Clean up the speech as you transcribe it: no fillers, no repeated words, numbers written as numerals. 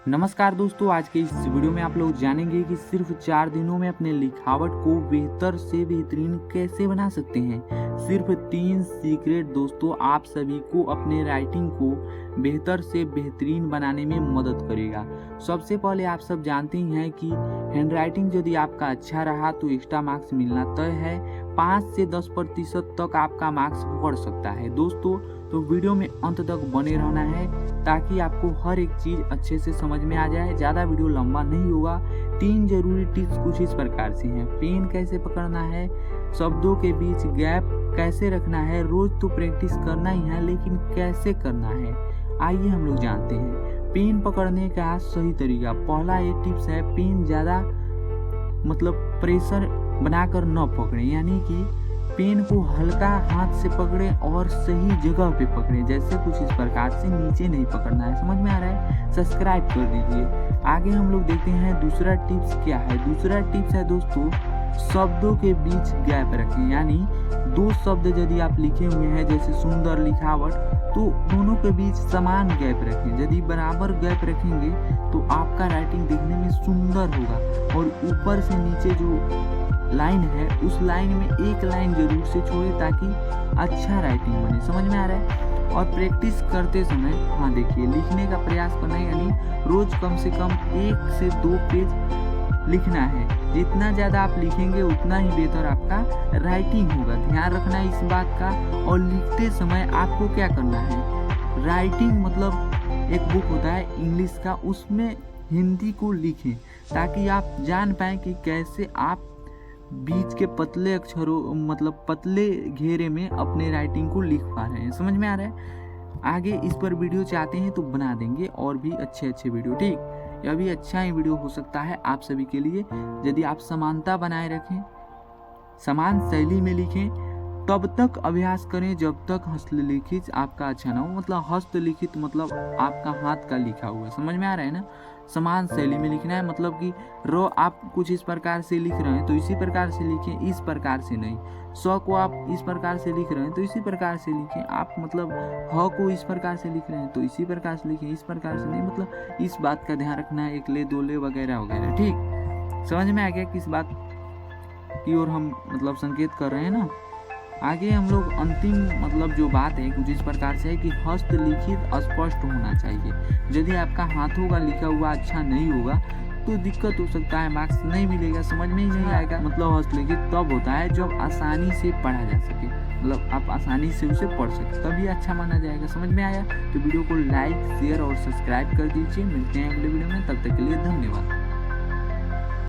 नमस्कार दोस्तों, आज के इस वीडियो में आप लोग जानेंगे कि सिर्फ 4 दिनों में अपने लिखावट को बेहतर से बेहतरीन कैसे बना सकते हैं। सिर्फ 3 सीक्रेट दोस्तों आप सभी को अपने राइटिंग को बेहतर से बेहतरीन बनाने में मदद करेगा। सबसे पहले आप सब जानते ही हैं कि हैंडराइटिंग यदि आपका अच्छा रहा तो एक्स्ट्रा मार्क्स मिलना तय है। 5 से 10% तक आपका मार्क्स बढ़ सकता है दोस्तों। तो वीडियो में अंत तक बने रहना है ताकि आपको हर एक चीज़ अच्छे से समझ में आ जाए। ज़्यादा वीडियो लंबा नहीं होगा। 3 जरूरी टिप्स कुछ इस प्रकार से हैं। पेन कैसे पकड़ना है, शब्दों के बीच गैप कैसे रखना है, रोज तो प्रैक्टिस करना ही है लेकिन कैसे करना है, आइए हम लोग जानते हैं। पेन पकड़ने का सही तरीका, पहला ये टिप्स है पेन ज़्यादा प्रेशर बनाकर न पकड़ें, यानी कि पेन को हल्का हाथ से पकड़े और सही जगह पे पकड़े। जैसे कुछ इस प्रकार से, नीचे नहीं पकड़ना है। समझ में आ रहा है? सब्सक्राइब कर दीजिए। आगे हम लोग देखते हैं दूसरा टिप्स क्या है। दूसरा टिप्स है दोस्तों, शब्दों के बीच गैप रखें। यानी 2 शब्द यदि आप लिखे हुए हैं जैसे सुंदर, लिखावट, तो दोनों के बीच समान गैप रखें। यदि बराबर गैप रखेंगे तो आपका राइटिंग देखने में सुंदर होगा। और ऊपर से नीचे जो लाइन है उस लाइन में एक लाइन जरूर से छोड़े ताकि अच्छा राइटिंग बने। समझ में आ रहा है? और प्रैक्टिस करते समय देखिए, लिखने का प्रयास करना है, यानी रोज कम से कम 1 से 2 पेज लिखना है। जितना ज़्यादा आप लिखेंगे उतना ही बेहतर आपका राइटिंग होगा। ध्यान रखना है इस बात का। और लिखते समय आपको क्या करना है, राइटिंग एक बुक होता है इंग्लिश का, उसमें हिंदी को लिखें ताकि आप जान पाएँ कि कैसे आप बीच के पतले अक्षरों पतले घेरे में अपने राइटिंग को लिख पा रहे हैं। समझ में आ रहा है? आगे इस पर वीडियो चाहते हैं तो बना देंगे और भी अच्छे वीडियो। ठीक, यह भी अच्छा ही वीडियो हो सकता है आप सभी के लिए। यदि आप समानता बनाए रखें, समान शैली में लिखें, तब तक अभ्यास करें जब तक हस्तलिखित आपका अच्छा ना हो। हस्तलिखित आपका हाथ का लिखा हुआ। समझ में आ रहा है ना? समान शैली में लिखना है, कि रो आप कुछ इस प्रकार से लिख रहे हैं तो इसी प्रकार से लिखें, इस प्रकार से नहीं। स को आप इस प्रकार से लिख रहे हैं तो इसी प्रकार से लिखें। आप ह को इस प्रकार से लिख रहे हैं तो इसी प्रकार से लिखें, इस प्रकार से नहीं। इस बात का ध्यान रखना है, एक ले दो ले वगैरह वगैरह। ठीक, समझ में आ गया किस बात की ओर हम संकेत कर रहे हैं ना। आगे हम लोग अंतिम जो बात है कुछ इस प्रकार से है कि हस्तलिखित स्पष्ट होना चाहिए। यदि आपका हाथों का लिखा हुआ अच्छा नहीं होगा तो दिक्कत हो सकता है, मार्क्स नहीं मिलेगा, समझ में ही नहीं आएगा। हस्तलिखित तब होता है जब आसानी से पढ़ा जा सके, आप आसानी से उसे पढ़ सके, तभी अच्छा माना जाएगा। समझ में आया? तो वीडियो को लाइक, शेयर और सब्सक्राइब कर दीजिए। मिलते हैं अगले वीडियो में, तब तक के लिए धन्यवाद।